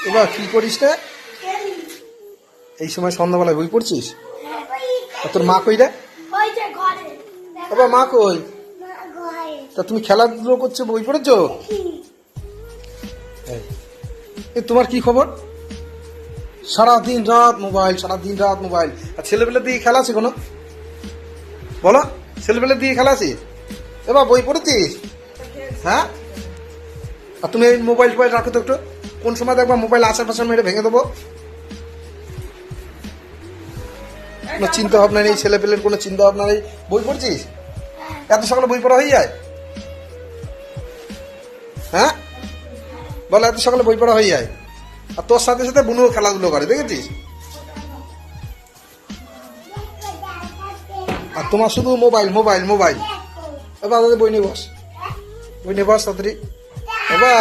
এবার কি করিস রে? এই সময় সন্ধ্যাবেলায় বই পড়ছিস? আর তোর মা কই রে? এবার মা কই? তা তুমি খেলাধুলো করছো, বই পড়েছো? তোমার কি খবর? সারাদিন রাত মোবাইল, সারাদিন রাত মোবাইল। আর ছেলেবেলার দিকে খেলা আছে কোনো? বলো, ছেলেবেলার দিকে খেলা আছে? এবার বই পড়েছিস? হ্যাঁ। আর তুমি এই মোবাইল টোবাইল রাখো তো একটু। কোন সময় দেখবা মোবাইল আসার পাশে মেরে ভেঙে দেবো। কোনো চিন্তা ভাবনা নেই, ছেলেপেলের কোনো চিন্তা ভাবনা নেই। বই পড়ছিস? এত সকালে বই পড়া হয়ে যায়? হ্যাঁ বলো, এত সকালে বই পড়া হয়ে যায়? আর তোর সাথে সাথে বুনুও খেলাধুলো করে, দেখেছিস? আর তোমার শুধু মোবাইল মোবাইল মোবাইল। এবার বই নিয়ে বস, বই নিয়ে বস তাড়াতাড়ি। এবার